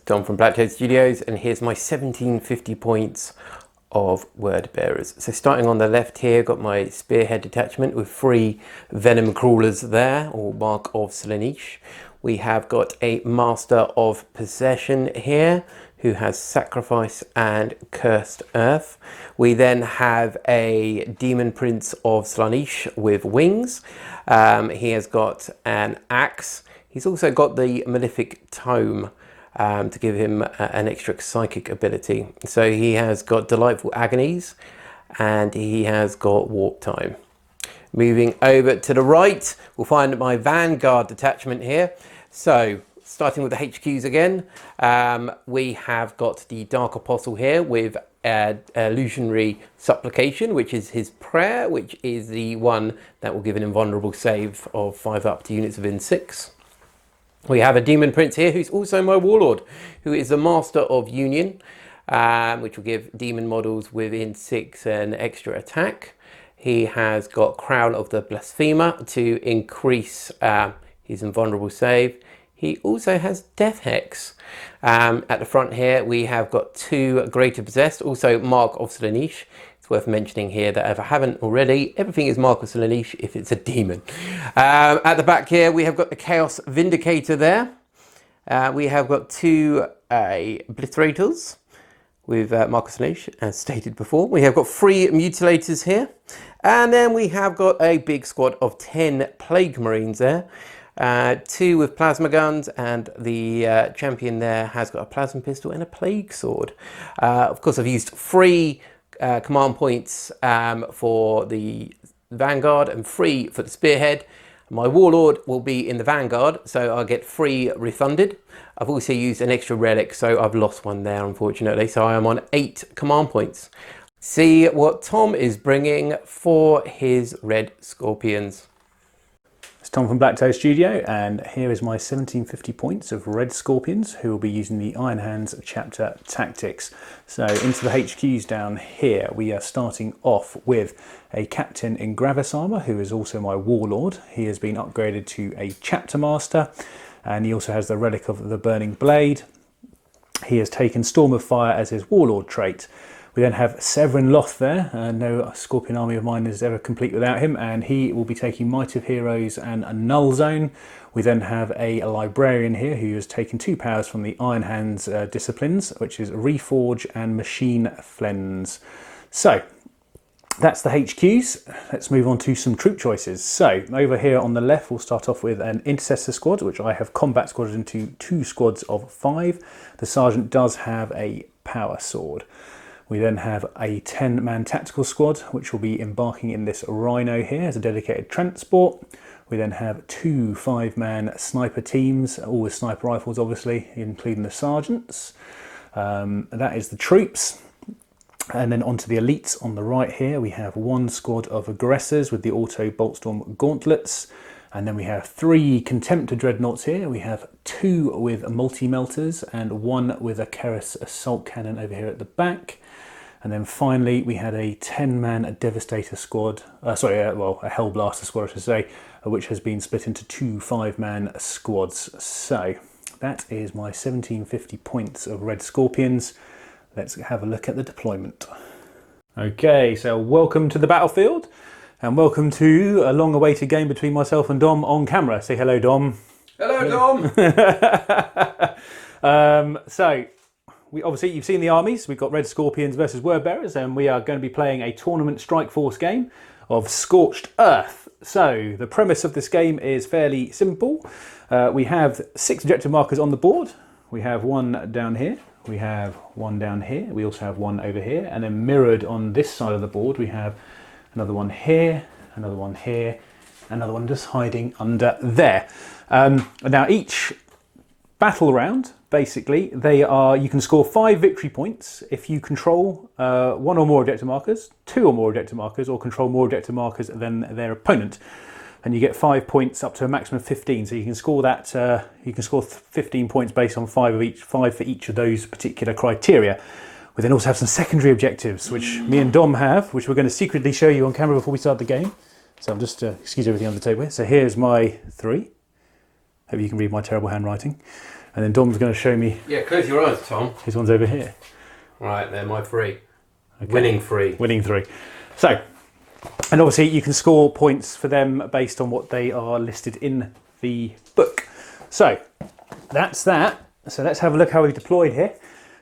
Dom from Blacktoad Studios, and here's my 1750 points of word bearers. So starting on the left here, got my spearhead detachment with 3 venom crawlers there, or Mark of Slaanesh. We have got a Master of Possession here, who has Sacrifice and Cursed Earth. We then have a Demon Prince of Slaanesh with wings. He has got an axe. He's also got the Malefic Tome to give him an extra psychic ability. So he has got Delightful Agonies and he has got Warp Time. Moving over to the right, we'll find my Vanguard detachment here. So starting with the HQs again, we have got the Dark Apostle here with Illusionary Supplication, which is his prayer, which is the one that will give an invulnerable save of 5 up to units within 6. We have a Demon Prince here who's also my Warlord, who is the Master of Union, which will give demon models within 6 an extra attack. He has got Crown of the Blasphemer to increase his invulnerable save. He also has Death Hex. At the front here we have got 2 Greater Possessed, also Mark of Slaanesh. It's worth mentioning here that if I haven't already, everything is Mark of Slaanesh if it's a demon. At the back here we have got the Chaos Vindicator there. We have got 2 Obliterators with Mark of Slaanesh, as stated before. We have got 3 Mutilators here. And then we have got a big squad of 10 Plague Marines there. 2 with plasma guns, and the champion there has got a plasma pistol and a plague sword. Of course, I've used 3 command points for the Vanguard and 3 for the Spearhead. My Warlord will be in the Vanguard, so I'll get 3 refunded. I've also used an extra relic, so I've lost one there, unfortunately. So I am on 8 command points. See what Tom is bringing for his Red Scorpions. It's Tom from Blacktoad Studio, and here is my 1750 points of Red Scorpions, who will be using the Iron Hands Chapter Tactics. So into the HQs down here, we are starting off with a Captain in Gravis Armour, who is also my Warlord. He has been upgraded to a Chapter Master, and he also has the Relic of the Burning Blade. He has taken Storm of Fire as his Warlord trait. We then have Severin Loth there. No Scorpion army of mine is ever complete without him, and he will be taking Might of Heroes and a Null Zone. We then have a Librarian here who has taken 2 powers from the Iron Hands disciplines, which is Reforge and Machine Flens. So that's the HQs. Let's move on to some troop choices. So over here on the left, we'll start off with an Intercessor squad, which I have combat squadded into 2 squads of 5. The Sergeant does have a power sword. We then have a 10-man tactical squad, which will be embarking in this Rhino here as a dedicated transport. We then have 2 5-man sniper teams, all with sniper rifles obviously, including the sergeants. That is the troops. And then onto the elites on the right here, we have 1 squad of aggressors with the auto Boltstorm gauntlets. And then we have 3 Contemptor dreadnoughts here. We have 2 with multi-melters and 1 with a Keras assault cannon over here at the back. And then finally, we had a 10-man Devastator squad, a Hellblaster squad, I should say, which has been split into 2 5-man squads. So that is my 1750 points of Red Scorpions. Let's have a look at the deployment. Okay, so welcome to the battlefield, and welcome to a long-awaited game between myself and Dom on camera. Say hello, Dom. Hello, Dom. Obviously you've seen the armies. We've got Red Scorpions versus Word Bearers, and we are going to be playing a tournament strike force game of Scorched Earth. So the premise of this game is fairly simple. We have 6 objective markers on the board. We have 1 down here. We have 1 down here. We also have 1 over here, and then mirrored on this side of the board we have another 1 here, another 1 here, another 1 just hiding under there. Now each battle round, basically, you can score 5 victory points if you control 1 or more objective markers, 2 or more objective markers, or control more objective markers than their opponent. And you get 5 points up to a maximum of 15. So you can score that. You can score 15 points based on 5 for each of those particular criteria. We then also have some secondary objectives, which me and Dom have, which we're going to secretly show you on camera before we start the game. So I'm just excuse everything on the table here. So here's my 3. Hope you can read my terrible handwriting. And then Dom's going to show me. Yeah, close your eyes, Tom. His one's over here. Right, they're my 3. Okay. Winning 3. Winning 3. So, and obviously you can score points for them based on what they are listed in the book. So, that's that. So let's have a look how we've deployed here.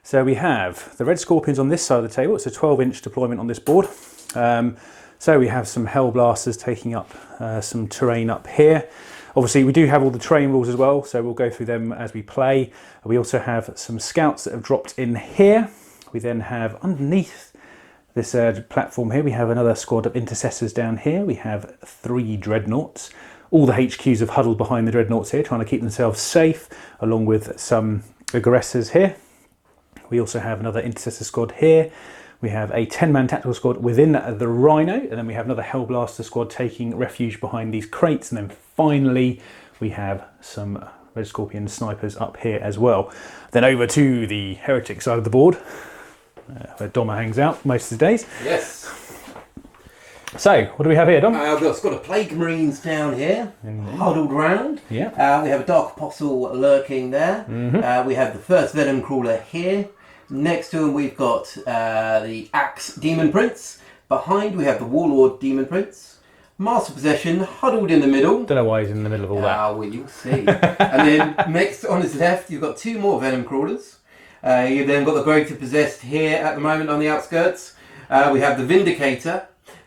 So we have the Red Scorpions on this side of the table. It's a 12-inch deployment on this board. So we have some Hell Blasters taking up some terrain up here. Obviously we do have all the terrain rules as well, so we'll go through them as we play. We also have some scouts that have dropped in here. We then have underneath this platform here, we have another squad of intercessors down here. We have 3 dreadnoughts. All the HQs have huddled behind the dreadnoughts here, trying to keep themselves safe, along with some aggressors here. We also have another intercessor squad here. We have a 10-man tactical squad within the Rhino, and then we have another Hellblaster squad taking refuge behind these crates. And then finally, we have some Red Scorpion snipers up here as well. Then over to the Heretic side of the board, where Dom hangs out most of the days. Yes. So, what do we have here, Dom? We've got a squad of Plague Marines down here, huddled round. Yeah. We have a Dark Apostle lurking there. We have the first Venom Crawler here. Next to him we've got the Axe Demon Prince. Behind we have the Warlord Demon Prince. Master Possession huddled in the middle. Don't know why he's in the middle of all that. Well, you'll see. And then next on his left you've got 2 more Venom Crawlers. You've then got the Grave of Possessed here at the moment on the outskirts. We have the Vindicator.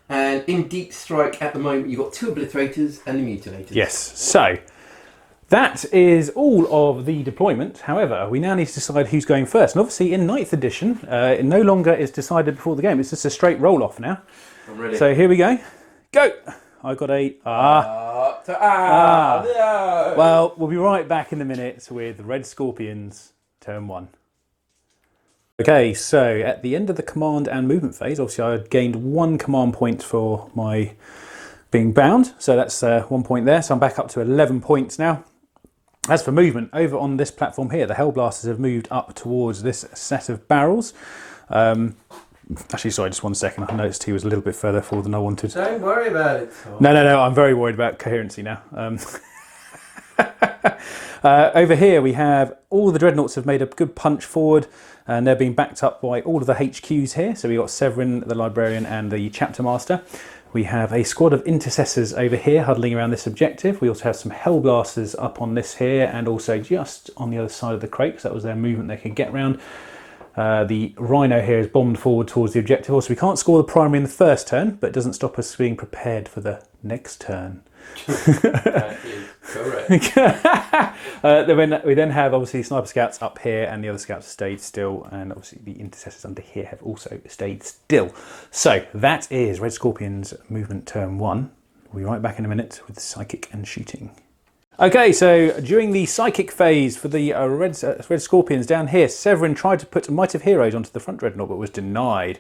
And in Deep Strike at the moment you've got 2 Obliterators and the Mutilators. Yes, so that is all of the deployment. However, we now need to decide who's going first. And obviously in 9th edition, it no longer is decided before the game. It's just a straight roll-off now. I'm ready. So here we go. Go! I got a no. Well, we'll be right back in a minute with Red Scorpions, turn 1. Okay, so at the end of the command and movement phase, obviously I gained 1 command point for my being bound. So that's 1 point there. So I'm back up to 11 points now. As for movement, over on this platform here, the Hellblasters have moved up towards this set of barrels. Actually, sorry, just 1 second. I noticed he was a little bit further forward than I wanted. Don't worry about it, Tom. No, I'm very worried about coherency now. Over here we have all the dreadnoughts have made a good punch forward, and they're being backed up by all of the HQs here. So we've got Severin, the Librarian, and the Chapter Master. We have a squad of intercessors over here huddling around this objective. We also have some Hellblasters up on this here, and also just on the other side of the crate, because that was their movement they could get round. The Rhino here is bombed forward towards the objective. Also, we can't score the primary in the first turn, but it doesn't stop us being prepared for the next turn. That is correct. We then have obviously Sniper Scouts up here, and the other scouts have stayed still, and obviously the intercessors under here have also stayed still. So that is Red Scorpions movement turn 1. We'll be right back in a minute with Psychic and Shooting. Okay, so during the Psychic phase for the Red Scorpions down here, Severin tried to put Might of Heroes onto the front dreadnought, but was denied.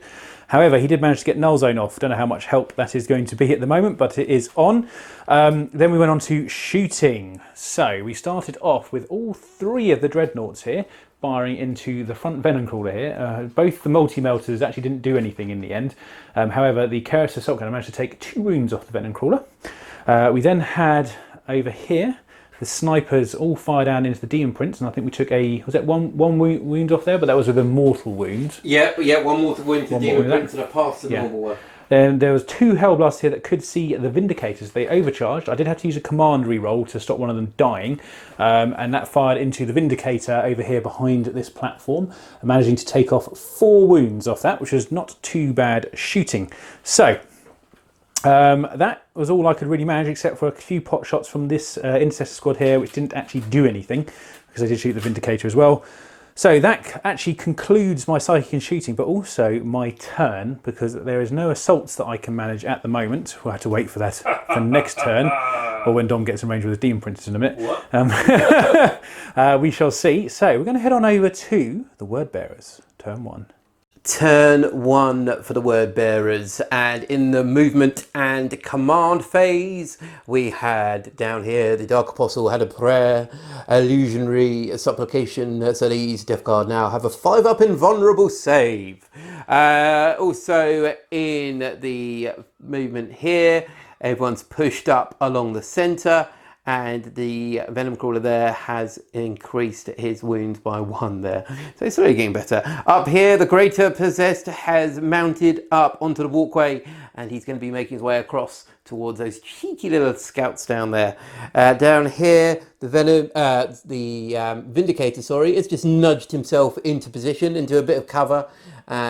However, he did manage to get Null Zone off. Don't know how much help that is going to be at the moment, but it is on. Then we went on to Shooting. So we started off with all 3 of the dreadnoughts here firing into the front Venom Crawler here. Both the multi-melters actually didn't do anything in the end. However, the Keris Assault Gunner managed to take 2 wounds off the Venom Crawler. We then had over here the snipers all fire down into the Demon Prince, and I think we took one wound off there, but that was with a mortal wound. Yeah, 1 mortal wound to the Demon Prince and a pass to the normal one. Then there was 2 Hellblasters here that could see the Vindicators. They overcharged. I did have to use a command reroll to stop one of them dying, and that fired into the Vindicator over here behind this platform, managing to take off 4 wounds off that, which was not too bad shooting. So that was all I could really manage, except for a few pot shots from this intercessor squad here, which didn't actually do anything, because I did shoot the Vindicator as well. So that actually concludes my Psychic and Shooting, but also my turn, because there is no assaults that I can manage at the moment. We'll have to wait for that for next turn, or when Dom gets in range with the Demon Princess in a minute. We shall see. So we're going to head on over to the Word Bearers, turn 1. Turn 1 for the Word Bearers, and in the movement and command phase we had down here the Dark Apostle had a prayer, illusionary, a supplication, so they use Death Guard now, have a 5-up invulnerable save. Also in the movement here, everyone's pushed up along the centre, and the Venom Crawler there has increased his wounds by 1 there. So it's really getting better. Up here, the Greater Possessed has mounted up onto the walkway, and he's going to be making his way across towards those cheeky little scouts down there. Down here, the Vindicator, sorry, has just nudged himself into position, into a bit of cover.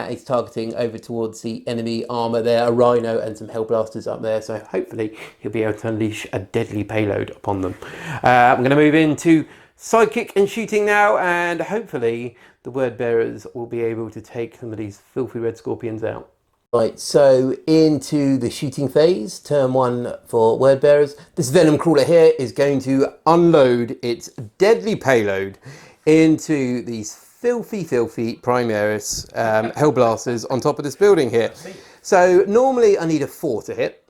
He's targeting over towards the enemy armor there, a Rhino and some Hellblasters up there, so hopefully he'll be able to unleash a deadly payload upon them. I'm going to move into Sidekick and shooting now, and hopefully the Word Bearers will be able to take some of these filthy red scorpions out. Right, so into the shooting phase, turn 1 for Word Bearers. This Venom Crawler here is going to unload its deadly payload into these filthy Primaris Hellblasters on top of this building here. So normally I need a 4 to hit,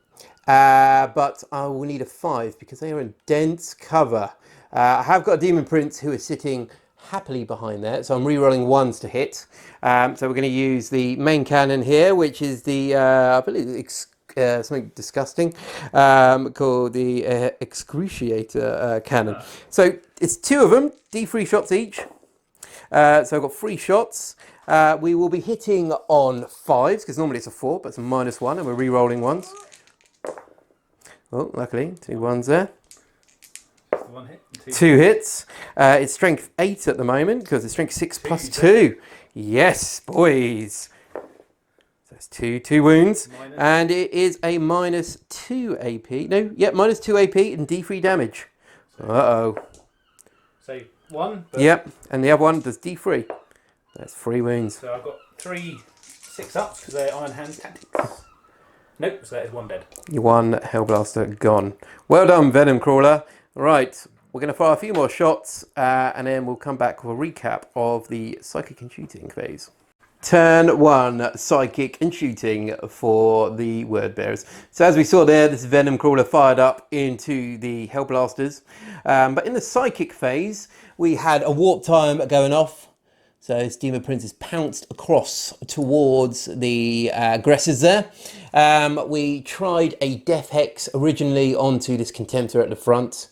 but I will need a 5 because they are in dense cover. I have got a Demon Prince who is sitting happily behind there, so I'm re-rolling 1s to hit. So we're going to use the main cannon here, which is the, I believe it's something disgusting, called the Excruciator Cannon. So it's 2 of them, D3 shots each. So I've got 3 shots. We will be hitting on 5s, because normally it's a 4, but it's a -1, and we're re-rolling 1s. Oh, luckily, 2 1s there. 1 hit. 2 hits. It's strength 8 at the moment, because it's strength 6 plus 2. Yes, boys. So it's 2 wounds. And it is a -2 AP. No, yeah, -2 AP and D3 damage. Uh-oh. So 1. Yep, and the other one does D3. That's 3 wounds. So I've got 3 6-ups because they're Iron Hands tactics. Nope, so that is 1 dead. Your 1 Hellblaster gone. Well done, Venom Crawler. Right, we're going to fire a few more shots, and then we'll come back with a recap of the Psychic and Shooting phase. Turn 1, Psychic and Shooting for the Word Bearers. So as we saw there, this Venom Crawler fired up into the Hellblasters. But in the Psychic phase, we had a warp time going off. So his Demon Prince has pounced across towards the aggressors there. We tried a Death Hex originally onto this Contemptor at the front.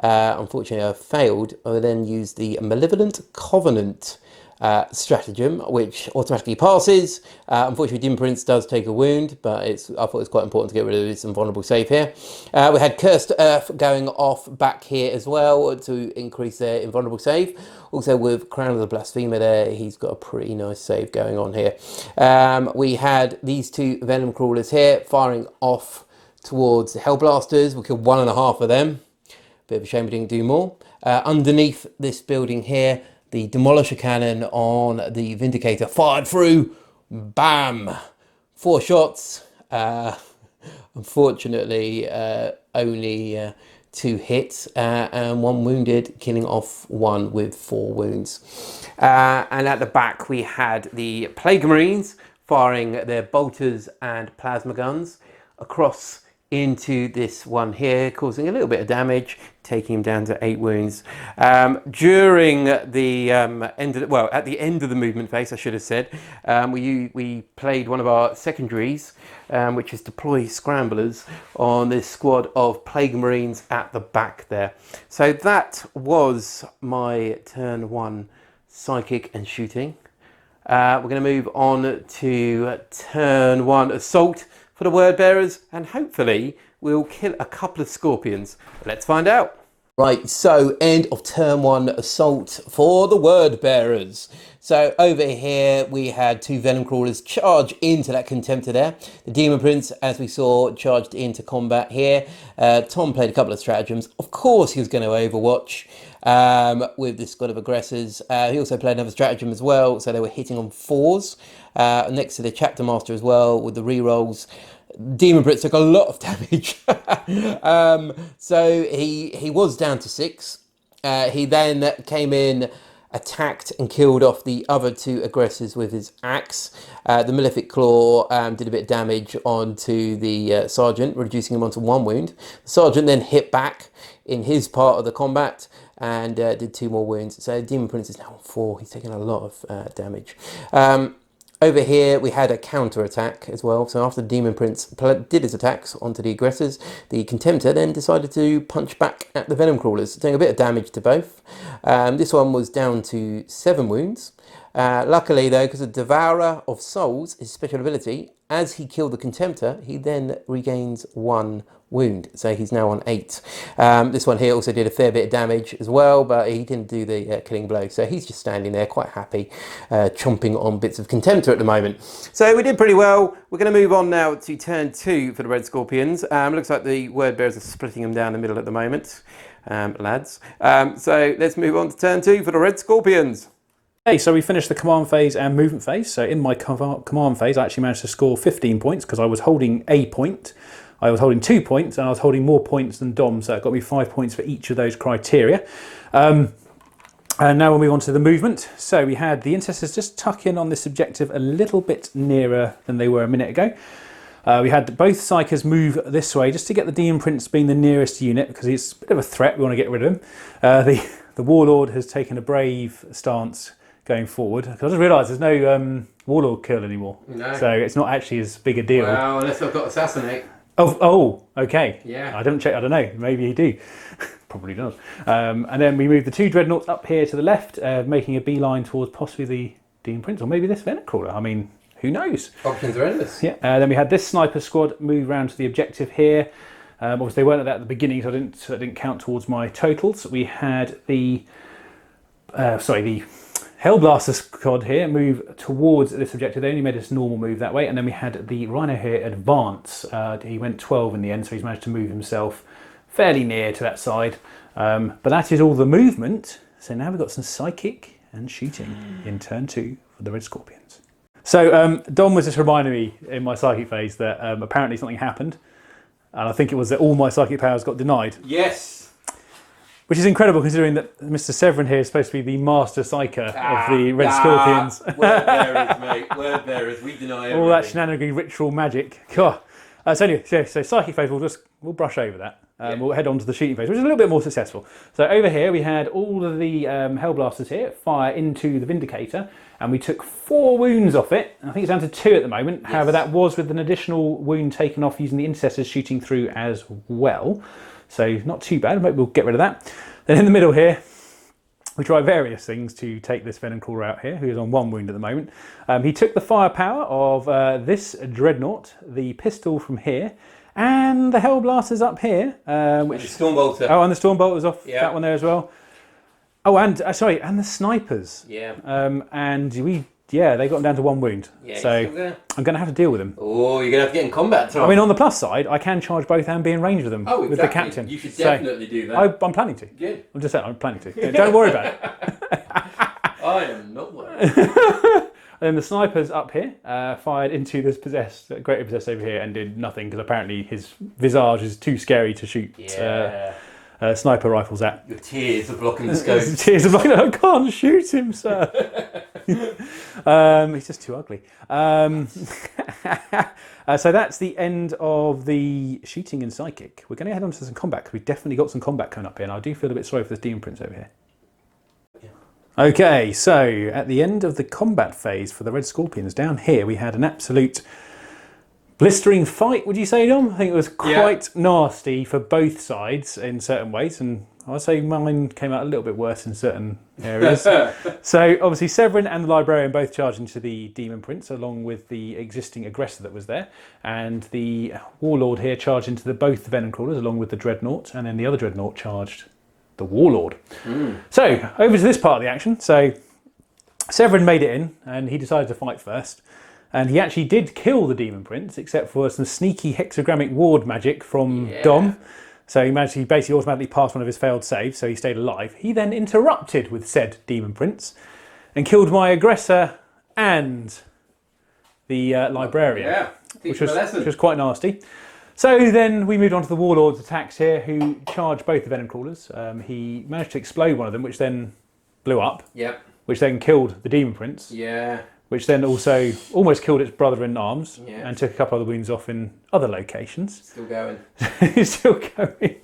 Unfortunately, I failed. I then used the Malevolent Covenant stratagem, which automatically passes. Unfortunately, Demon Prince does take a wound, but I thought it was quite important to get rid of this invulnerable save here. We had Cursed Earth going off back here as well to increase their invulnerable save. Also with Crown of the Blasphemer there, he's got a pretty nice save going on here. We had these 2 Venom Crawlers here firing off towards the Hellblasters. We killed 1.5 of them. Bit of a shame we didn't do more. Underneath this building here, the Demolisher Cannon on the Vindicator fired through. Bam! 4 shots. Unfortunately, only 2 hits and 1 wounded, killing off 1 with 4 wounds. And at the back, we had the Plague Marines firing their bolters and plasma guns across into this one here, causing a little bit of damage, taking him down to 8 wounds. During the end of at the end of the movement phase, I should have said, we played one of our secondaries, which is deploy scramblers on this squad of Plague Marines at the back there. So that was my turn 1 Psychic and Shooting. We're going to move on to turn 1 Assault for the Word Bearers, and hopefully we'll kill a couple of Scorpions. Let's find out. Right, so end of turn 1 Assault for the Word Bearers. So over here we had 2 Venom Crawlers charge into that Contemptor there. The Demon Prince, as we saw, charged into combat here. Tom played a couple of stratagems. Of course he was going to Overwatch with this squad of aggressors. He also played another stratagem as well, so they were hitting on 4s. Next to the Chapter Master as well with the rerolls. Demon Prince took a lot of damage. So he was down to 6. He then came in, attacked and killed off the other 2 aggressors with his axe. The Malefic Claw did a bit of damage onto the Sergeant, reducing him onto 1 wound. The Sergeant then hit back in his part of the combat and did 2 more wounds. So Demon Prince is now on 4. He's taken a lot of damage. Over here we had a counter attack as well. So after the Demon Prince did his attacks onto the aggressors, the Contemptor then decided to punch back at the Venom Crawlers, doing a bit of damage to both. This one was down to 7 wounds. Luckily though, because the Devourer of Souls, his special ability, as he killed the Contemptor, he then regains 1 wound, so he's now on 8. This one here also did a fair bit of damage as well, but he didn't do the killing blow, so he's just standing there quite happy, chomping on bits of Contemptor at the moment. So we did pretty well. We're going to move on now to turn 2 for the Red Scorpions. Looks like the word bearers are splitting them down the middle at the moment, lads. So let's move on to turn 2 for the Red Scorpions. Okay, so we finished the command phase and movement phase. So in my command phase, I actually managed to score 15 points because I was holding a point. I was holding 2 points and I was holding more points than Dom, so it got me 5 points for each of those criteria. And now we'll move on to the movement. So we had the Intercessors just tuck in on this objective a little bit nearer than they were a minute ago. We had both Psychers move this way just to get the Demon Prince being the nearest unit because he's a bit of a threat, we want to get rid of him. The Warlord has taken a brave stance going forward. I just realised there's no Warlord kill anymore. No. So it's not actually as big a deal. Well, unless I've got Assassinate. Oh, okay. Yeah. I don't check. I don't know. Maybe you do. Probably does. And then we move the 2 Dreadnoughts up here to the left, making a beeline towards possibly the Demon Prince or maybe this Venom Crawler. I mean, who knows? Options are endless. Yeah. Then we had this Sniper Squad move round to the objective here. Obviously, they weren't at that at the beginning, so I didn't count towards my totals. We had the Hellblaster Squad here move towards this objective. They only made this normal move that way. And then we had the Rhino here advance. He went 12 in the end, so he's managed to move himself fairly near to that side. But that is all the movement. So now we've got some psychic and shooting in turn 2 for the Red Scorpions. So Dom was just reminding me in my psychic phase that apparently something happened. And I think it was that all my psychic powers got denied. Yes. Which is incredible considering that Mr. Severin here is supposed to be the master psyker of the Red Scorpions. Word bearers, mate. Word bearers. We deny everything. All that shenanigan ritual magic. God. So anyway, so psychic phase, we'll brush over that. We'll head on to the shooting phase, which is a little bit more successful. So over here we had all of the Hellblasters here fire into the Vindicator, and we took 4 wounds off it. I think it's down to 2 at the moment. Yes. However, that was with an additional wound taken off using the Intercessors shooting through as well. So not too bad, maybe we'll get rid of that. Then in the middle here, we tried various things to take this Venom Crawler out here, who is on 1 wound at the moment. He took the firepower of this Dreadnought, the pistol from here, and the Hellblasters up here. Which Stormbolter. Oh, and the Stormbolter's off that one there as well. Oh, and and the Snipers. Yeah. And they got them down to 1 wound. Yeah, so I'm going to have to deal with them. Oh, you're going to have to get in combat, Tom. I mean, on the plus side, I can charge both and be in range with them. Oh, exactly. With the captain. You should definitely do that. I'm planning to. Good. I'm just saying, I'm planning to. Don't worry about it. I am not worried. And then the Snipers up here fired into this Greater Possessed over here and did nothing because apparently his visage is too scary to shoot sniper rifles at. Your tears are blocking the scope. Tears are blocking. I can't shoot him, sir. He's just too ugly. So that's the end of the shooting and psychic. We're going to head on to some combat because we've definitely got some combat coming up here, and I do feel a bit sorry for this Demon Prince over here. Okay, so at the end of the combat phase for the Red Scorpions, down here we had an absolute blistering fight, would you say, Dom? I think it was quite nasty for both sides in certain ways, and I'd say mine came out a little bit worse in certain areas. So obviously Severin and the Librarian both charged into the Demon Prince along with the existing aggressor that was there, and the Warlord here charged into both the Venom Crawlers along with the Dreadnought, and then the other Dreadnought charged the Warlord. So over to this part of the action. So Severin made it in and he decided to fight first, and he actually did kill the Demon Prince except for some sneaky hexagrammic ward magic from Dom. So he basically automatically passed one of his failed saves, so he stayed alive. He then interrupted with said Demon Prince and killed my aggressor and the Librarian, which was quite nasty. So then we moved on to the Warlords Attacks here, who charged both the Venom Crawlers. He managed to explode one of them, which then blew up, which then killed the Demon Prince. which then also almost killed its brother in arms Yeah. and took a couple of the wounds off in other locations. Still going. He's still going.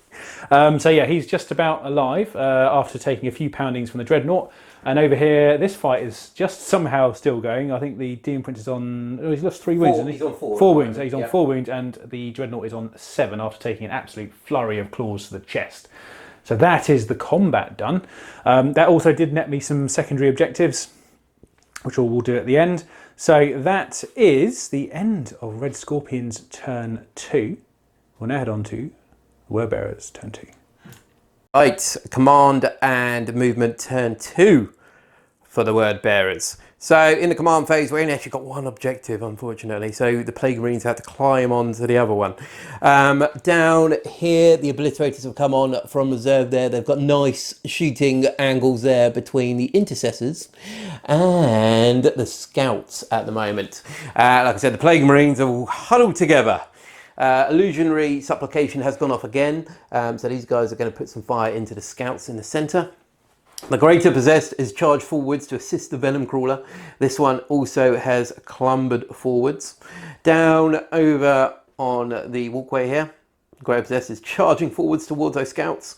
So yeah, he's just about alive after taking a few poundings from the Dreadnought. And over here, this fight is just somehow still going. I think the Demon Prince is on... Oh, he's lost 3 wounds, isn't he? He's on 4. 4 wounds. He's on Yep. 4 wounds, and the Dreadnought is on 7 after taking an absolute flurry of claws to the chest. So that is the combat done. That also did net me some secondary objectives, which we'll do at the end. So that is the end of Red Scorpion's turn 2. We'll now head on to Wordbearer's turn 2. Right, command and movement turn 2 for the word bearers. So in the command phase, we only actually got one objective, unfortunately. So the Plague Marines had to climb on to the other one. Down here, the Obliterators have come on from reserve there. They've got nice shooting angles there between the Intercessors and the Scouts at the moment. Like I said, the Plague Marines are all huddled together. Illusionary Supplication has gone off again. So these guys are going to put some fire into the Scouts in the centre. The Greater Possessed is charged forwards to assist the Venom Crawler. This one also has clumbered forwards. Down over on the walkway here, the Greater Possessed is charging forwards towards those Scouts.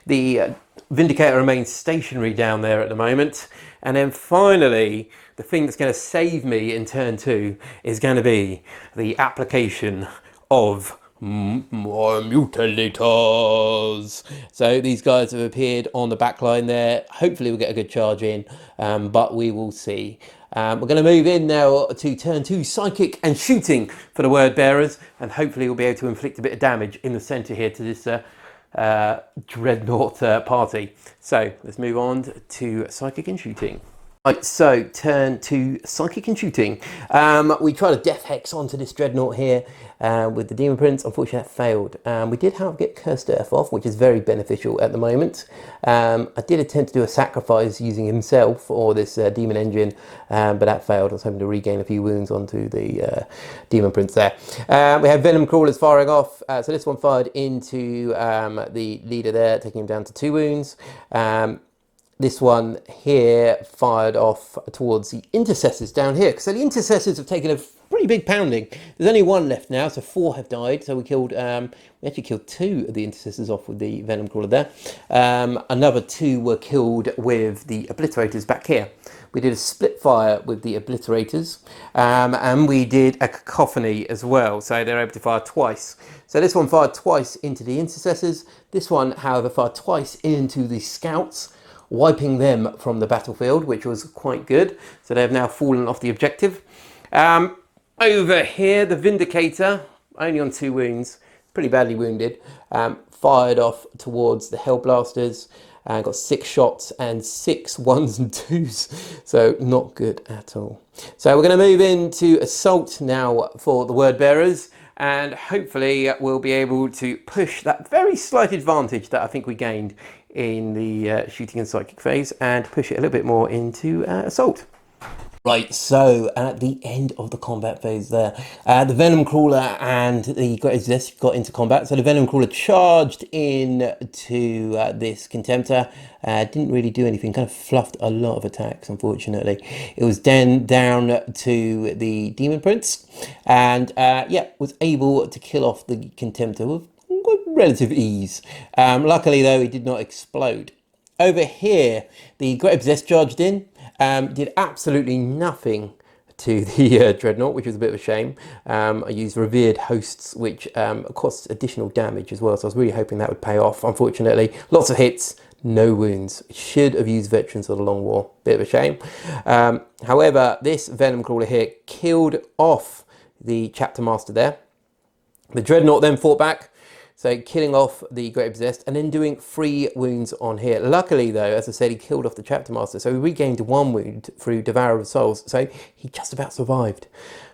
The Vindicator remains stationary down there at the moment. And then finally, the thing that's going to save me in turn 2 is going to be the application of more mutilators. So these guys have appeared on the back line there. Hopefully we'll get a good charge in, but we will see. We're going to move in now to turn 2, psychic and shooting for the word bearers, and hopefully we'll be able to inflict a bit of damage in the centre here to this Dreadnought party. So let's move on to psychic and shooting. Right, so turn 2, psychic and shooting. We tried a death hex onto this Dreadnought here with the Demon Prince. Unfortunately that failed. We did however get Cursed Earth off, which is very beneficial at the moment. I did attempt to do a sacrifice using himself or this Demon Engine, but that failed. I was hoping to regain a few wounds onto the Demon Prince there. We have Venom Crawlers firing off. So this one fired into the leader there, taking him down to 2 wounds. This one here fired off towards the Intercessors down here. So the Intercessors have taken a pretty big pounding. There's only 1 left now, so 4 have died. So we killed, we actually killed 2 of the Intercessors off with the Venom Crawler there. Another 2 were killed with the Obliterators back here. We did a split fire with the Obliterators, and we did a cacophony as well. So they're able to fire twice. So this one fired twice into the Intercessors. This one, however, fired twice into the Scouts, wiping them from the battlefield, which was quite good. So they have now fallen off the objective. Over here, the Vindicator, only on 2 wounds, pretty badly wounded, fired off towards the Hellblasters and got 6 shots and 6 1s and 2s. So not good at all. So we're going to move into assault now for the word bearers. And hopefully we'll be able to push that very slight advantage that I think we gained in the shooting and psychic phase and push it a little bit more into assault. Right, so at the end of the combat phase there, the Venom Crawler and the Greater Possessed got into combat. So the Venom Crawler charged in to this Contemptor. Didn't really do anything, kind of fluffed a lot of attacks, unfortunately. It was then down to the Demon Prince and yeah, was able to kill off the Contemptor with relative ease. Luckily though, he did not explode. Over here, the Greater Possessed charged in. Did absolutely nothing to the Dreadnought, which was a bit of a shame. I used Revered Hosts, which costs additional damage as well, so I was really hoping that would pay off. Unfortunately, lots of hits, no wounds. Should have used Veterans for the Long War, bit of a shame. However, this Venom Crawler here killed off the Chapter Master there. The Dreadnought then fought back, so killing off the Greater Possessed and then doing 3 wounds on here. Luckily though, as I said, he killed off the Chapter Master, so he regained 1 wound through Devourer of Souls, so he just about survived.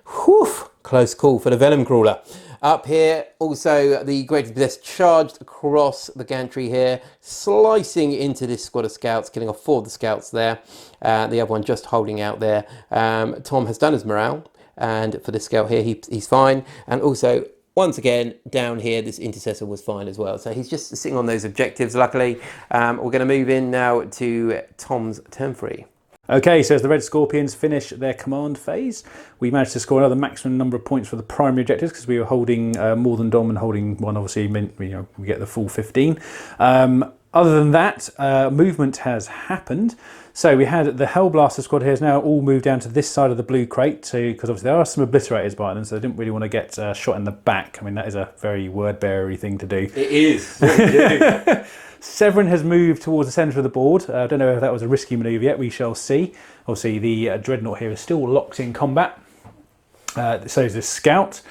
Whew, close call for the Venom Crawler. Up here, also the Greater Possessed charged across the gantry here, slicing into this squad of Scouts, killing off 4 of the Scouts there. The other one just holding out there. Tom has done his morale, and for this Scout here, he's fine. And also, once again, down here, this Intercessor was fine as well. So he's just sitting on those objectives, luckily. We're going to move in now to Tom's turn 3. Okay, so as the Red Scorpions finish their command phase, we managed to score another maximum number of points for the primary objectives because we were holding more than Dom, and holding one obviously meant we get the full 15. Other than that, movement has happened. So we had the Hellblaster squad here has now all moved down to this side of the blue crate, because obviously there are some obliterators by them, so they didn't really want to get shot in the back. I mean, that is a very word-bearer-y thing to do. It is. Severin has moved towards the centre of the board. I don't know if that was a risky manoeuvre yet. We shall see. Obviously, the Dreadnought here is still locked in combat. So is this Scout.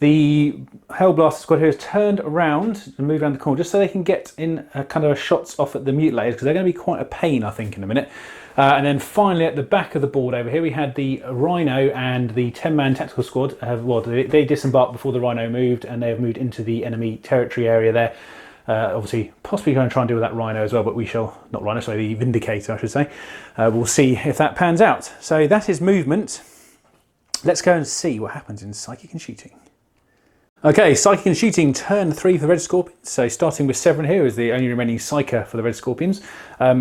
The Hellblaster squad here has turned around and moved around the corner just so they can get in kind of shots off at the Mutilators, because they're going to be quite a pain, I think, in a minute. And then finally, at the back of the board over here, we had the Rhino and the 10-man tactical squad. They disembarked before the Rhino moved, and they have moved into the enemy territory area there. Obviously, possibly going to try and deal with that Rhino as well, but we shall, not Rhino, sorry, the Vindicator, I should say. We'll see if that pans out. So that is movement. Let's go and see what happens in Psychic and Shooting. Okay, Psychic and Shooting, turn 3 for the Red Scorpions. So starting with Severin here, is the only remaining Psyker for the Red Scorpions.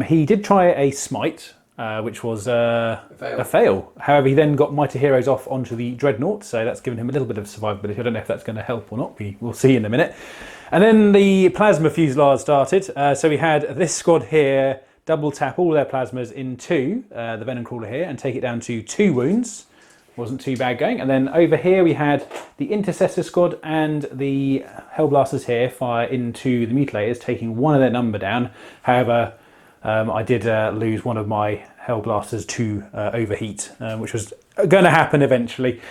He did try a Smite, which was a fail. However, he then got Mighty Heroes off onto the Dreadnought, so that's given him a little bit of survivability. I don't know if that's going to help or not. We'll see in a minute. And then the Plasma Fusillade started. So we had this squad here double tap all their plasmas into the Venom Crawler here and take it down to 2 wounds. Wasn't too bad going. And then over here we had the Intercessor squad and the Hellblasters here fire into the Mutilators, taking 1 of their number down. However, I did lose one of my Hellblasters to overheat, which was going to happen eventually.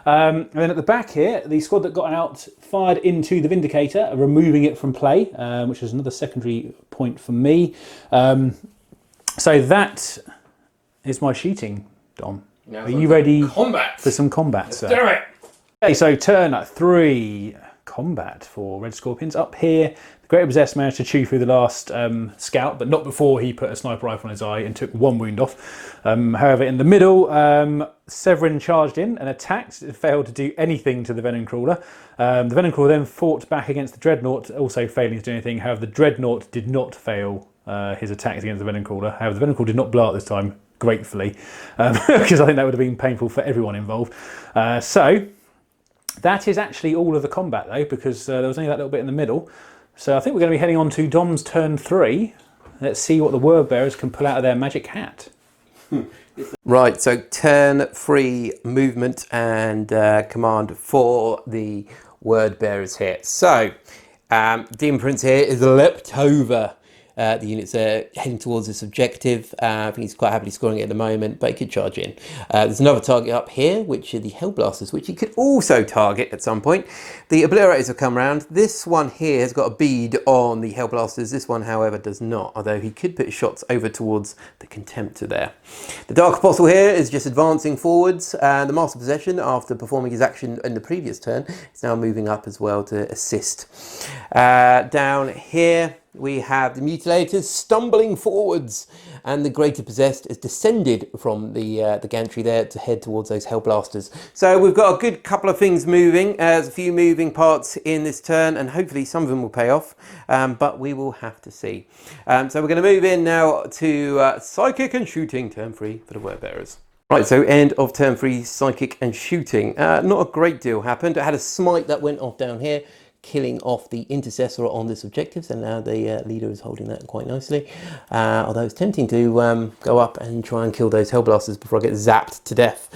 And then at the back here, the squad that got out fired into the Vindicator, removing it from play, which is another secondary point for me. So that is my shooting, Dom. Are you ready for some combat, sir? Do it! Okay, so turn 3, combat for Red Scorpions. Up here, the Greater Possessed managed to chew through the last Scout, but not before he put a sniper rifle on his eye and took 1 wound off. However, in the middle, Severin charged in and attacked. It failed to do anything to the Venom Crawler. The Venom Crawler then fought back against the Dreadnought, also failing to do anything. However, the Dreadnought did not fail his attacks against the Venom Crawler. However, the Venom Crawler did not blow up this time, gratefully, because I think that would have been painful for everyone involved. So that is actually all of the combat, though, because there was only that little bit in the middle. So I think we're going to be heading on to Dom's turn 3. Let's see what the word bearers can pull out of their magic hat. Right, so turn 3 movement and command for the word bearers here. So Demon Prince here is leapt over the units are heading towards this objective. I think he's quite happily scoring it at the moment, but he could charge in. There's another target up here, which are the Hellblasters, which he could also target at some point. The Obliterators have come around. This one here has got a bead on the Hellblasters. This one, however, does not, although he could put shots over towards the Contemptor there. The Dark Apostle here is just advancing forwards. The Master Possession, after performing his action in the previous turn, is now moving up as well to assist. Down here, we have the Mutilators stumbling forwards, and the Greater Possessed has descended from the gantry there to head towards those Hellblasters. So we've got a good couple of things moving. There's a few moving parts in this turn, and hopefully some of them will pay off, but we will have to see. So we're going to move in now to Psychic and Shooting, turn 3 for the word bearers. Right, so end of turn 3, Psychic and Shooting. Not a great deal happened. I had a smite that went off down here, killing off the Intercessor on this objective, so now the leader is holding that quite nicely. Although it's tempting to go up and try and kill those Hellblasters before I get zapped to death.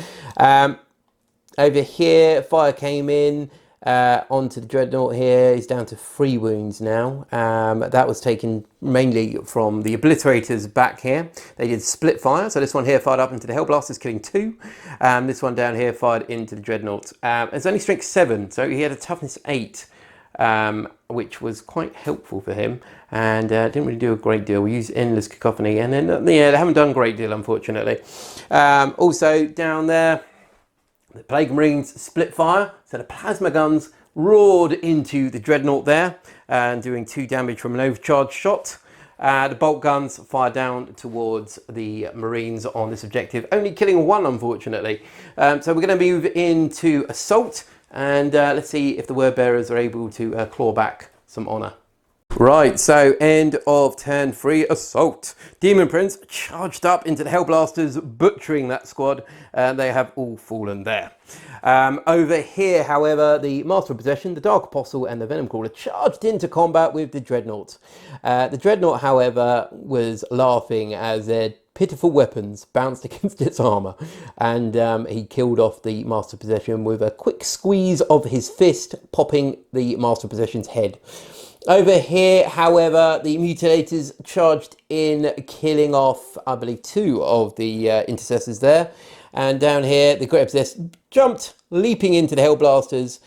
Over here, fire came in onto the Dreadnought here. He's down to 3 wounds now. That was taken mainly from the Obliterators back here. They did split fire, so this one here fired up into the Hellblasters, killing 2. This one down here fired into the Dreadnought. It's only strength 7, so he had a toughness 8. Which was quite helpful for him, and didn't really do a great deal. We used Endless Cacophony, and then yeah, they haven't done a great deal, unfortunately. Also down there, the Plague Marines split fire, so the plasma guns roared into the Dreadnought there, and doing 2 damage from an overcharged shot. The bolt guns fire down towards the Marines on this objective, only killing 1, unfortunately. So we're going to move into Assault, and let's see if the word bearers are able to claw back some honour. Right, so end of turn 3 assault. Demon Prince charged up into the Hellblasters, butchering that squad, and they have all fallen there. Over here, however, the Master of Possession, the Dark Apostle, and the Venom Crawler charged into combat with the Dreadnought. The Dreadnought, however, was laughing as their pitiful weapons bounced against its armour, and he killed off the Master of Possession with a quick squeeze of his fist, popping the Master of Possession's head. Over here, however, the Mutilators charged in, killing off, I believe, 2 of the Intercessors there. And down here, the Great Obsessed jumped, leaping into the Hellblasters,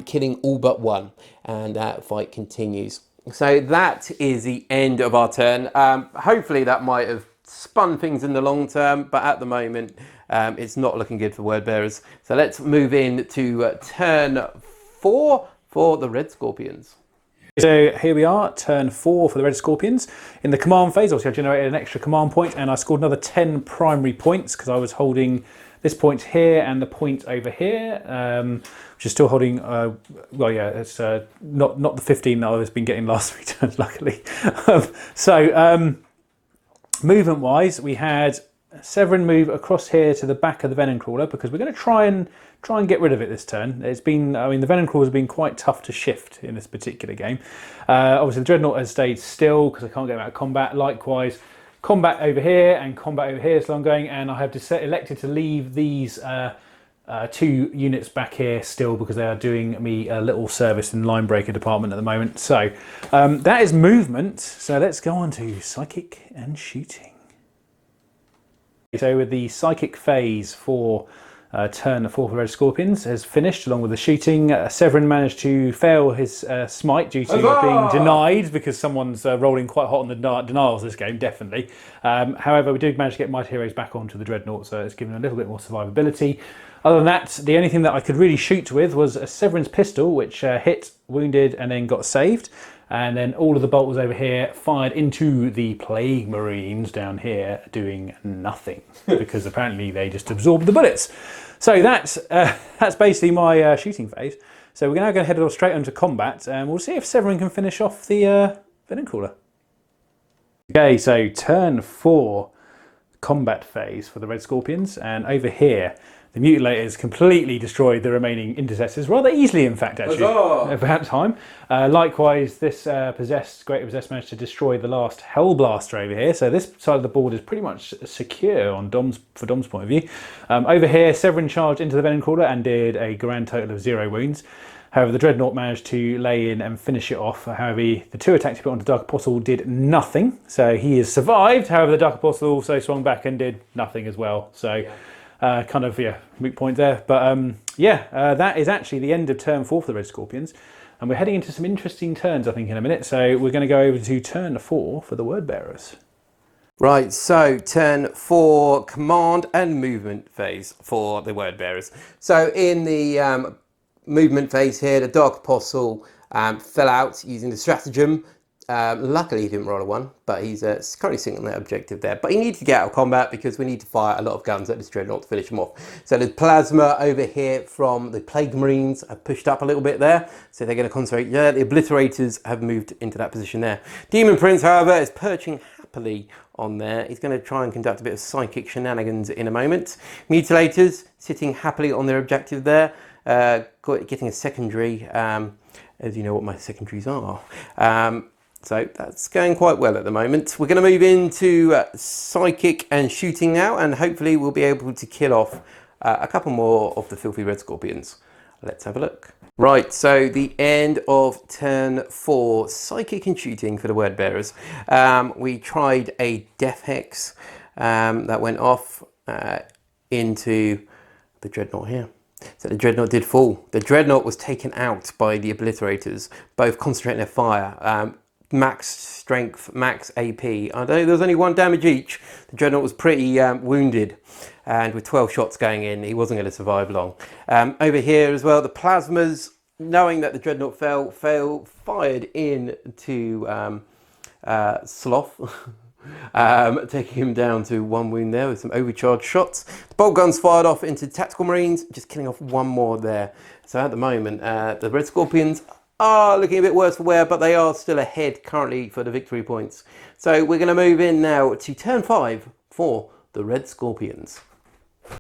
killing all but 1. And that fight continues. So that is the end of our turn. Hopefully that might have spun things in the long term, but at the moment, it's not looking good for Word Bearers. So let's move in to turn 4 for the Red Scorpions. So here we are, turn 4 for the Red Scorpions. In the command phase, obviously I generated an extra command point and I scored another 10 primary points because I was holding this point here and the point over here, which is still holding, well yeah, it's not the 15 that I've been getting last 3 turns, luckily. Movement wise, we had Severin move across here to the back of the Venom Crawler because we're going to try and get rid of it this turn. It's been, I mean, the Venom Crawler has been quite tough to shift in this particular game. Obviously the Dreadnought has stayed still because I can't get him out of combat. Likewise, combat over here and combat over here, so I'm going, and I have elected to leave these 2 units back here still because they are doing me a little service in line breaker department at the moment. So that is movement. So let's go on to psychic and shooting. So with the psychic phase for turn 4 for Red Scorpions has finished along with the shooting. Severin managed to fail his smite due to being denied because someone's rolling quite hot on the denials this game, definitely. However, we did manage to get Mighty Heroes back onto the Dreadnought, so it's given a little bit more survivability. Other than that, the only thing that I could really shoot with was a Severin's pistol, which hit, wounded, and then got saved. And then all of the bolts over here fired into the Plague Marines down here, doing nothing because apparently they just absorbed the bullets. So that's basically my shooting phase. So we're now going to head straight into combat, and we'll see if Severin can finish off the Venom Crawler. Okay, so turn 4 combat phase for the Red Scorpions, and over here the Mutilators completely destroyed the remaining Intercessors, rather easily in fact actually, at that time. Likewise, this Great Possessed managed to destroy the last Hellblaster over here, so this side of the board is pretty much secure on for Dom's point of view. Over here, Severin charged into the Venom Crawler and did a grand total of 0 wounds. However, the Dreadnought managed to lay in and finish it off. However, the 2 attacks he put onto Dark Apostle did nothing, so he has survived. However, the Dark Apostle also swung back and did nothing as well. So. Yeah. Kind of, yeah, moot point there. But that is actually the end of turn 4 for the Red Scorpions. And we're heading into some interesting turns, I think, in a minute. So we're going to go over to turn 4 for the Word Bearers. Right, so turn 4 command and movement phase for the Word Bearers. So in the movement phase here, the Dark Apostle fell out using the stratagem. Luckily he didn't roll a 1, but he's currently sitting on that objective there. But he needs to get out of combat because we need to fire a lot of guns at this Dreadnought to finish him off. So the plasma over here from the Plague Marines have pushed up a little bit there. So they're going to concentrate. Yeah, the Obliterators have moved into that position there. Demon Prince, however, is perching happily on there. He's going to try and conduct a bit of psychic shenanigans in a moment. Mutilators sitting happily on their objective there. Getting a secondary, as you know what my secondaries are. So that's going quite well at the moment. We're going to move into psychic and shooting now, and hopefully we'll be able to kill off a couple more of the filthy Red Scorpions. Let's have a look. Right, so the end of turn 4, psychic and shooting for the Word Bearers. We tried a Death Hex that went off into the Dreadnought here. So the Dreadnought did fall. The Dreadnought was taken out by the Obliterators, both concentrating their fire. Max strength, max AP. Although there was only 1 damage each, the Dreadnought was pretty wounded, and with 12 shots going in, he wasn't going to survive long. Over here as well, the plasmas, knowing that the Dreadnought fired into Sloth, taking him down to 1 wound there with some overcharged shots. The bolt guns fired off into Tactical Marines, just killing off 1 more there. So at the moment, the Red Scorpions are looking a bit worse for wear, but they are still ahead currently for the victory points. So we're going to move in now to turn 5 for the Red Scorpions.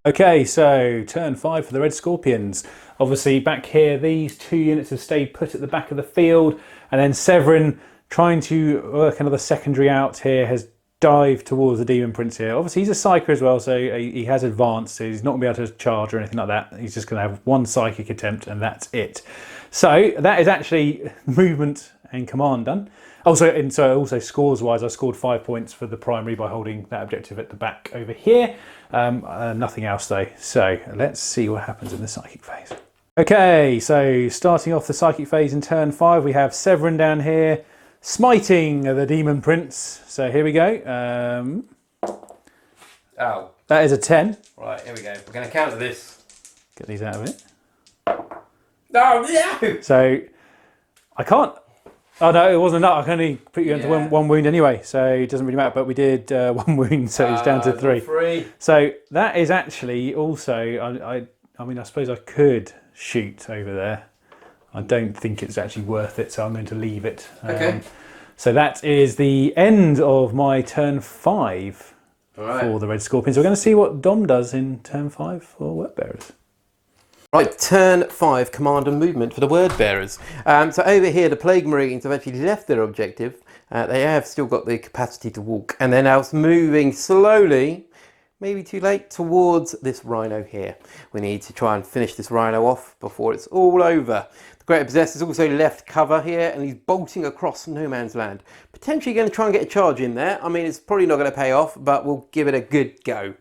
Okay, so turn 5 for the Red Scorpions. Obviously back here, these 2 units have stayed put at the back of the field, and then Severin, trying to work another secondary out here, has dived towards the Demon Prince here. Obviously he's a Psyker as well, so he has advanced, so he's not going to be able to charge or anything like that. He's just going to have one Psychic attempt and that's it. So that is actually movement and command done. Also scores wise, I scored 5 points for the primary by holding that objective at the back over here. Nothing else though. So let's see what happens in the Psychic phase. Okay, so starting off the Psychic phase in turn 5, we have Severin down here, smiting the Demon Prince. So here we go. Oh. That is a 10. Right, here we go. We're going to counter this. Get these out of it. Oh, no! So I can't. Oh no, it wasn't enough. I can only put you into one wound anyway, so it doesn't really matter. But we did 1 wound, so it's down to 3. So that is actually also. I mean, I suppose I could shoot over there. I don't think it's actually worth it, so I'm going to leave it. Okay. So that is the end of my turn 5 for the Red Scorpions. We're going to see what Dom does in turn 5 for Word Bearers. Right, turn 5, command and movement for the Word Bearers. So over here, the Plague Marines have actually left their objective. They have still got the capacity to walk, and they're now moving slowly, maybe too late, towards this Rhino here. We need to try and finish this Rhino off before it's all over. The Greater Possessor has also left cover here, and he's bolting across no man's land. Potentially going to try and get a charge in there. I mean, it's probably not going to pay off, but we'll give it a good go.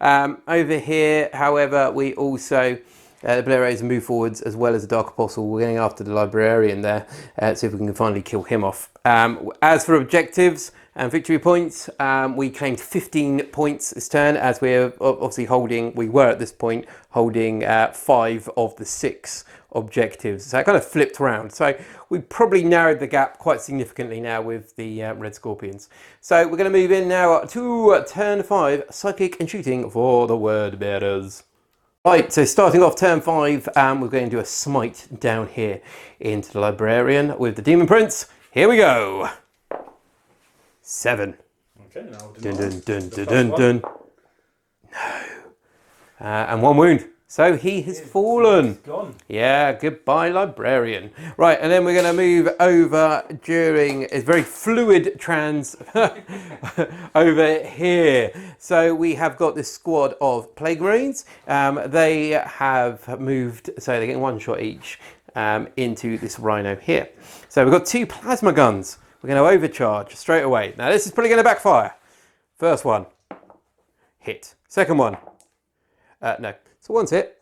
Over here, however, we also... the Blaireys move forwards as well as the Dark Apostle. We're going after the Librarian there, see if we can finally kill him off. As for objectives and victory points, we claimed 15 points this turn, as we're obviously holding, we were at this point holding 5 of the 6 objectives. So it kind of flipped around. So we probably narrowed the gap quite significantly now with the Red Scorpions. So we're going to move in now to turn 5, Psychic and Shooting for the Word Bearers. Right, so starting off turn 5, we're going to do a smite down here into the Librarian with the Demon Prince. Here we go. 7. Okay, now dun, dun, dun, dun, dun, dun. No. And 1 wound. So he has fallen. He's gone. Yeah, goodbye Librarian. Right, and then we're going to move over during a very fluid trans over here. So we have got this squad of Plague Marines. They have moved, so they're getting 1 shot each into this Rhino here. So we've got 2 plasma guns. We're going to overcharge straight away. Now this is probably going to backfire. First one, hit. Second one, no. So 1's hit.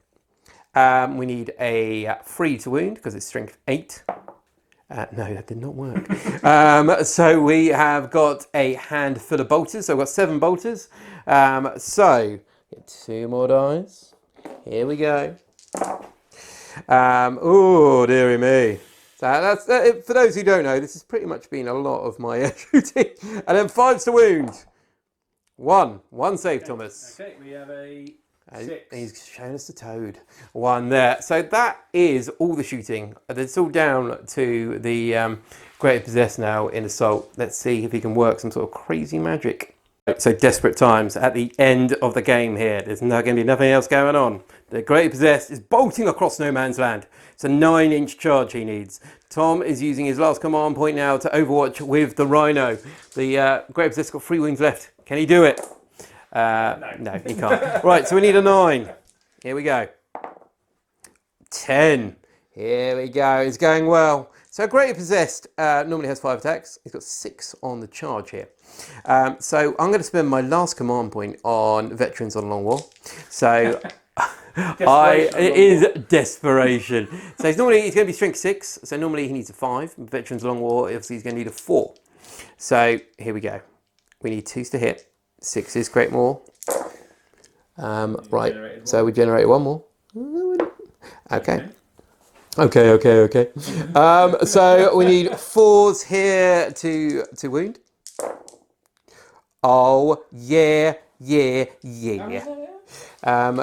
We need a 3 to wound because it's strength 8. No, that did not work. So we have got a handful of bolters. So we've got 7 bolters. So get 2 more dice. Here we go. Oh, dearie me. So that's for those who don't know, this has pretty much been a lot of my shooting. And then 5's to wound. 1 save, okay. Thomas. Okay, we have a 6. He's shown us the toad. 1 there. So that is all the shooting. It's all down to the Greater Possessor now in Assault. Let's see if he can work some sort of crazy magic. So desperate times at the end of the game here. There's not going to be nothing else going on. The Greater Possessed is bolting across no man's land. It's a 9-inch charge he needs. Tom is using his last command point now to overwatch with the Rhino. The Greater Possessed got 3 wounds left. Can he do it? No, he can't. Right, so we need a 9. Here we go. 10. Here we go. It's going well. So Greater Possessed normally has 5 attacks. He's got 6 on the charge here. So I'm going to spend my last command point on Veterans on Long War. So it is desperation. So he's going to be strength 6. So normally he needs a 5. Veterans Long War, obviously he's going to need a 4. So here we go. We need 2s to hit. 6s, great more. Right, so we generated 1 more. Okay. Okay. So we need 4s here to wound. Oh, yeah.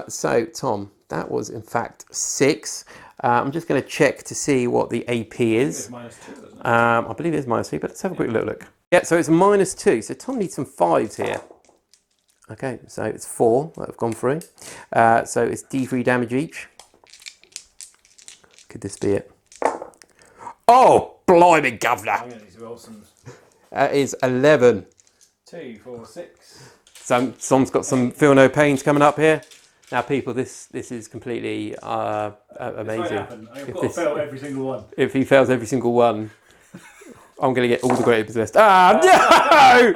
So, Tom, that was in fact 6. I'm just going to check to see what the AP is. -2, isn't it? I believe it is -2, but let's have a quick look. Yeah, so it's a -2. So Tom needs some 5s here. Okay, so it's 4 that have gone through. So it's D3 damage each. Could this be it? Oh, blimey, governor! I'm going to need some Wilsons. That is 11. 2, 4, 6. So Tom's got some feel no pains coming up here. Now, people, this is completely amazing. I've got to fail every single one. If he fails every single one, I'm going to get all the greater possessed. Ah, no!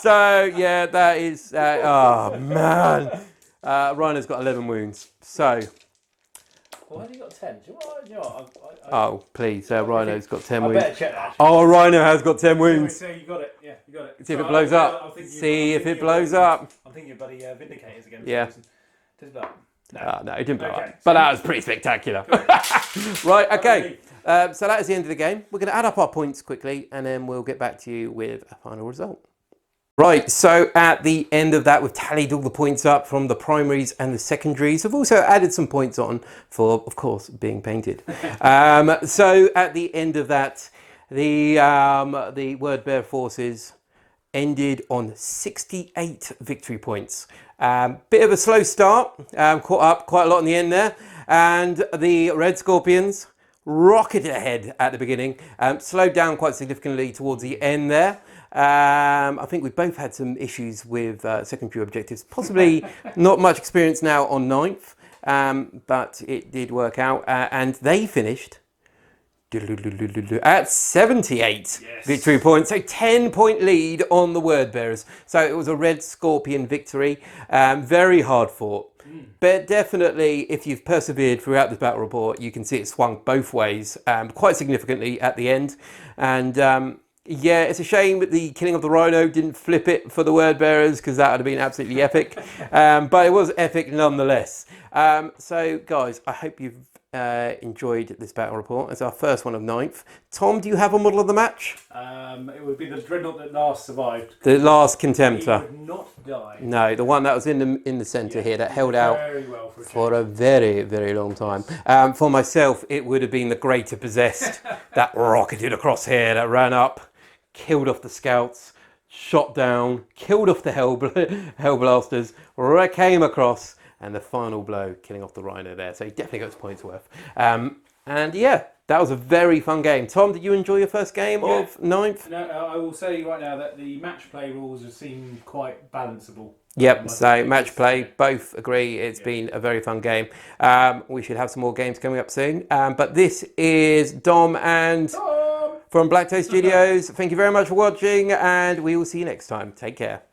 So, yeah, that is... oh, man. Rhino's got 11 wounds. So... Why have you got 10? Do you know what? Oh, please. Rhino's got 10 I wounds. better check that. Oh, Rhino has got 10 wounds. So you got it. Yeah, you got it. See if it blows up. See if it blows up. I'm thinking your buddy Vindicators again. Yeah. Does it blow up? No, it didn't blow Okay. up. But that was pretty spectacular. Right, okay. So that is the end of the game. We're going to add up our points quickly, and then we'll get back to you with a final result. Right, so at the end of that, we've tallied all the points up from the primaries and the secondaries. We've also added some points on for, of course, being painted. So at the end of that, the Word Bear forces ended on 68 victory points. Bit of a slow start, caught up quite a lot in the end there. And the Red Scorpions rocketed ahead at the beginning, slowed down quite significantly towards the end there. I think we've both had some issues with secondary objectives, possibly not much experience now on 9th, but it did work out, and they finished at 78 victory points, so 10-point lead on the Word Bearers. So it was a Red Scorpion victory, very hard fought. But definitely, if you've persevered throughout this battle report, you can see it swung both ways quite significantly at the end. And yeah, it's a shame that the killing of the Rhino didn't flip it for the Word Bearers, because that would have been absolutely epic. But it was epic nonetheless. So guys, I hope you've enjoyed this battle report. It's our first one of 9th. Tom, do you have a model of the match? It would be the Dreadnought that last survived. The last Contemptor. He would not die. No, the one that was in the centre here that held out Very well for a very, very long time. For myself, it would have been the Greater Possessed that rocketed across here, that ran up, killed off the scouts, shot down, killed off the Hellblasters, came across, and the final blow, killing off the Rhino there. So he definitely got his points worth. And yeah, that was a very fun game. Tom, did you enjoy your first game of 9th? No, I will say right now that the match play rules have seemed quite balanceable. Yep, so match play, both agree it's been a very fun game. We should have some more games coming up soon. But this is Dom and from Blacktoad Studios. Thank you very much for watching, and we will see you next time. Take care.